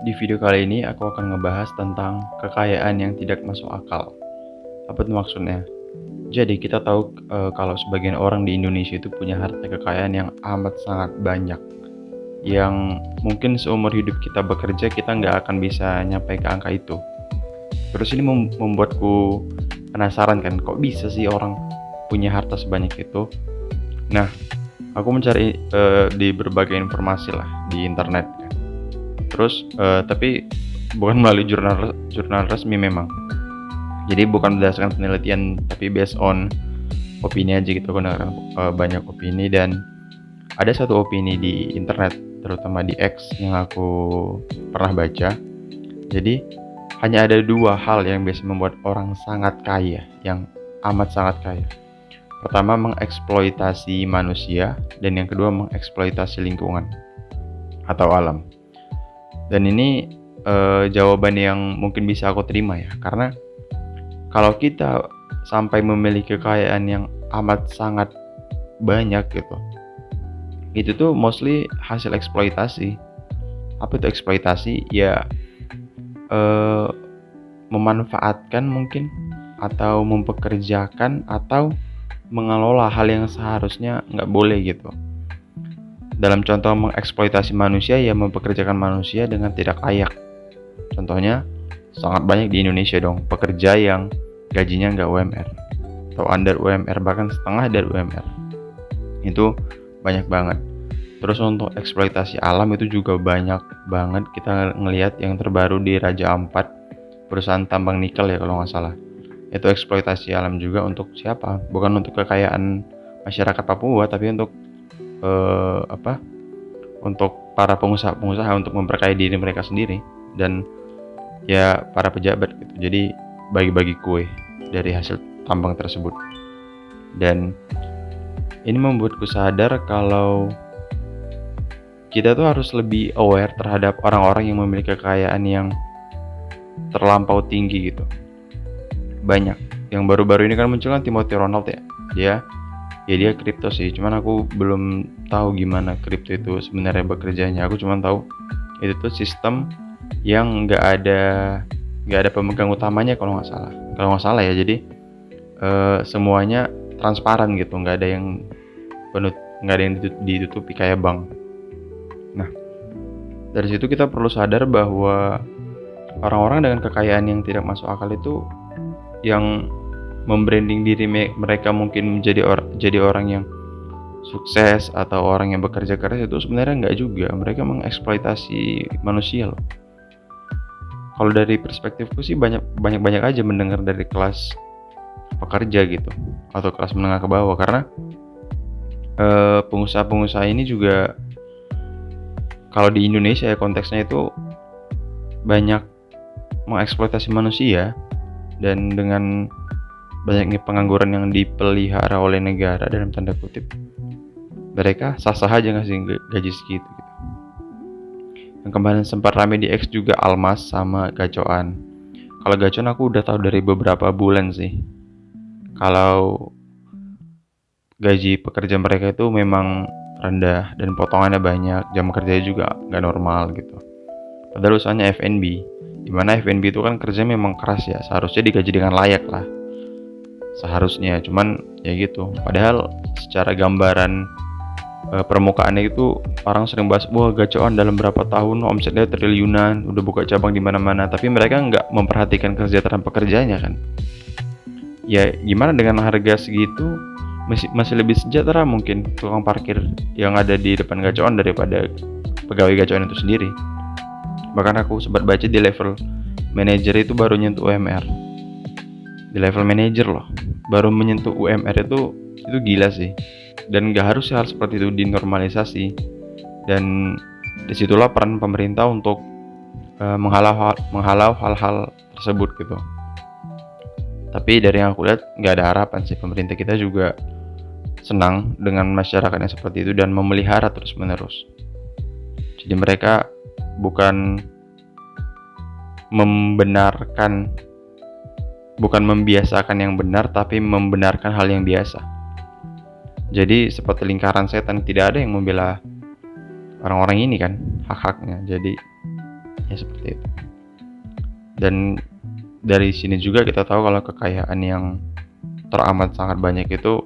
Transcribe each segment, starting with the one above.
Di video kali ini aku akan ngebahas tentang kekayaan yang tidak masuk akal. Apa tuh maksudnya? Jadi kita tahu kalau sebagian orang di Indonesia itu punya harta kekayaan yang amat sangat banyak, yang mungkin seumur hidup kita bekerja kita nggak akan bisa nyampe ke angka itu. Terus ini membuatku penasaran kan, kok bisa sih orang punya harta sebanyak itu? Nah, aku mencari di berbagai informasi lah di internet kan. Terus tapi bukan melalui jurnal jurnal resmi memang. Jadi bukan berdasarkan penelitian tapi based on opini aja gitu, gunakan banyak opini. Dan ada satu opini di internet terutama di X yang aku pernah baca. Jadi hanya ada dua hal yang biasa membuat orang sangat kaya, yang amat sangat kaya. Pertama, mengeksploitasi manusia, dan yang kedua mengeksploitasi lingkungan atau alam. Dan ini jawaban yang mungkin bisa aku terima ya, karena kalau kita sampai memiliki kekayaan yang amat sangat banyak gitu, itu tuh mostly hasil eksploitasi. Apa itu eksploitasi? Ya memanfaatkan mungkin, atau mempekerjakan, atau mengelola hal yang seharusnya nggak boleh gitu. Dalam contoh mengeksploitasi manusia, ya mempekerjakan manusia dengan tidak layak. Contohnya sangat banyak di Indonesia dong, pekerja yang gajinya nggak UMR atau under UMR, bahkan setengah dari UMR. Itu banyak banget. Terus untuk eksploitasi alam itu juga banyak banget. Kita ngelihat yang terbaru di Raja Ampat, perusahaan tambang nikel ya kalau nggak salah. Itu eksploitasi alam juga. Untuk siapa? Bukan untuk kekayaan masyarakat Papua, tapi untuk untuk para pengusaha-pengusaha untuk memperkaya diri mereka sendiri, dan ya para pejabat gitu. Jadi bagi-bagi kue dari hasil tambang tersebut. Dan ini membuatku sadar kalau kita tuh harus lebih aware terhadap orang-orang yang memiliki kekayaan yang terlampau tinggi gitu. Banyak. Yang baru-baru ini kan muncul kan Timothy Ronald ya. Dia kripto sih, cuman aku belum tahu gimana kripto itu sebenarnya bekerjanya. Aku cuma tahu itu tuh sistem yang nggak ada pemegang utamanya kalau nggak salah ya. Jadi semuanya transparan gitu, nggak ada yang ditutupi kayak bank. Nah, dari situ kita perlu sadar bahwa orang-orang dengan kekayaan yang tidak masuk akal itu, yang membranding diri mereka mungkin jadi orang yang sukses atau orang yang bekerja keras, itu sebenarnya nggak juga. Mereka mengeksploitasi manusia loh. Kalau dari perspektifku sih banyak aja mendengar dari kelas pekerja gitu, atau kelas menengah ke bawah, karena pengusaha-pengusaha ini juga, kalau di Indonesia ya konteksnya itu, banyak mengeksploitasi manusia. Dan dengan banyaknya pengangguran yang dipelihara oleh negara dalam tanda kutip, mereka sah-sah aja ngasih gaji segitu gitu. Yang kemarin sempat rame di X juga Almas sama Gacoan. Kalau Gacoan aku udah tahu dari beberapa bulan sih, kalau gaji pekerja mereka itu memang rendah dan potongannya banyak, jam kerjanya juga nggak normal gitu. Padahal usahanya F&B, dimana F&B itu kan kerja memang keras ya, seharusnya digaji dengan layak lah, seharusnya. Cuman ya gitu. Padahal secara gambaran permukaannya itu orang sering bahas, wah Gacoan dalam berapa tahun omsetnya triliunan, udah buka cabang di mana-mana, tapi mereka nggak memperhatikan kesejahteraan pekerjanya kan. Ya gimana dengan harga segitu masih lebih sejahtera mungkin tukang parkir yang ada di depan Gacoan daripada pegawai Gacoan itu sendiri. Bahkan aku sempat baca di level manajer itu baru nyentuh UMR. Di level manajer loh, baru menyentuh UMR itu gila sih. Dan gak harus hal seperti itu dinormalisasi. Dan disitulah peran pemerintah untuk menghalau hal-hal tersebut gitu. Tapi dari yang aku lihat gak ada harapan sih. Pemerintah kita juga senang dengan masyarakat yang seperti itu dan memelihara terus menerus. Jadi mereka bukan membiasakan yang benar, tapi membenarkan hal yang biasa. Jadi seperti lingkaran setan, tidak ada yang membela orang-orang ini kan, hak-haknya. Jadi Ya seperti itu. Dan dari sini juga kita tahu kalau kekayaan yang teramat sangat banyak itu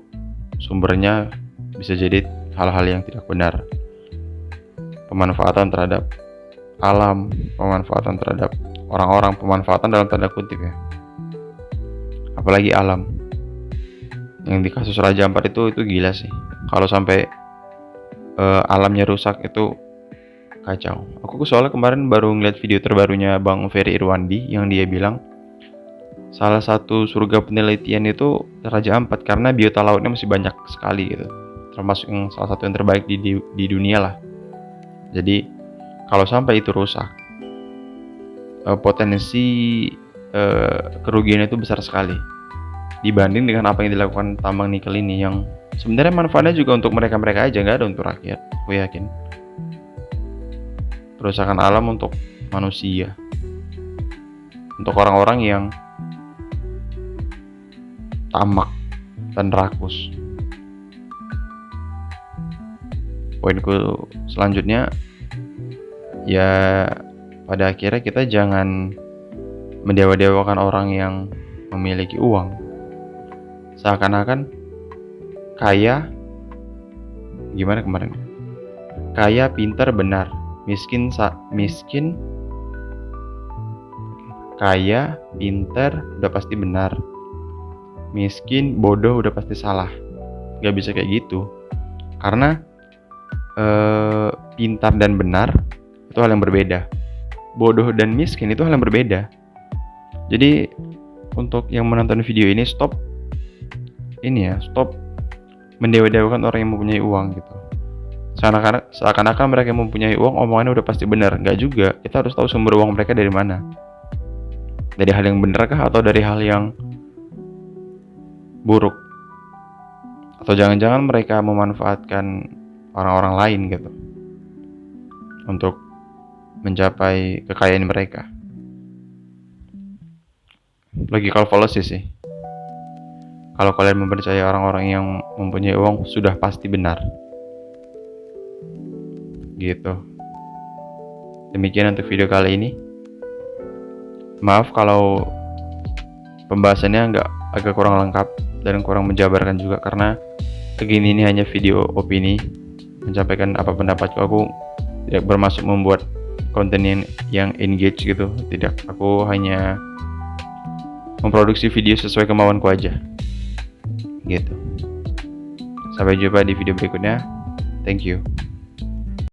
sumbernya bisa jadi hal-hal yang tidak benar. Pemanfaatan terhadap alam, pemanfaatan terhadap orang-orang, pemanfaatan dalam tanda kutip ya. Apalagi alam. Yang di kasus Raja Ampat itu gila sih. Kalau sampai alamnya rusak itu kacau. Aku soalnya kemarin baru ngeliat video terbarunya Bang Ferry Irwandi yang dia bilang salah satu surga penelitian itu Raja Ampat karena biota lautnya masih banyak sekali gitu. Termasuk yang salah satu yang terbaik di dunia lah. Jadi kalau sampai itu rusak, potensi kerugiannya itu besar sekali dibanding dengan apa yang dilakukan tambang nikel ini yang sebenarnya manfaatnya juga untuk mereka-mereka aja, nggak ada untuk rakyat. Aku yakin perusakan alam untuk manusia, untuk orang-orang yang tamak dan rakus. Poinku selanjutnya ya, pada akhirnya kita jangan mendewa-dewakan orang yang memiliki uang. Seakan-akan kaya, gimana kemarin? Kaya, pintar, benar. Miskin, kaya, pintar, udah pasti benar. Miskin, bodoh, udah pasti salah. Gak bisa kayak gitu. Karena pintar dan benar itu hal yang berbeda. Bodoh dan miskin itu hal yang berbeda. Jadi untuk yang menonton video ini stop mendewa-dewakan orang yang mempunyai uang gitu. Seakan-akan mereka yang mempunyai uang omongannya udah pasti benar. Nggak juga. Kita harus tahu sumber uang mereka dari mana. Dari hal yang benar kah atau dari hal yang buruk? Atau jangan-jangan mereka memanfaatkan orang-orang lain gitu untuk mencapai kekayaan mereka. Logical fallacy sih. Kalau kalian mempercayai orang-orang yang mempunyai uang sudah pasti benar. Gitu. Demikian untuk video kali ini. Maaf kalau pembahasannya agak kurang lengkap dan kurang menjabarkan juga karena begini ini hanya video opini, menyampaikan apa pendapatku. Aku tidak bermaksud membuat konten yang engage gitu. Tidak, aku hanya memproduksi video sesuai kemauanku aja. Gitu. Sampai jumpa di video berikutnya. Thank you.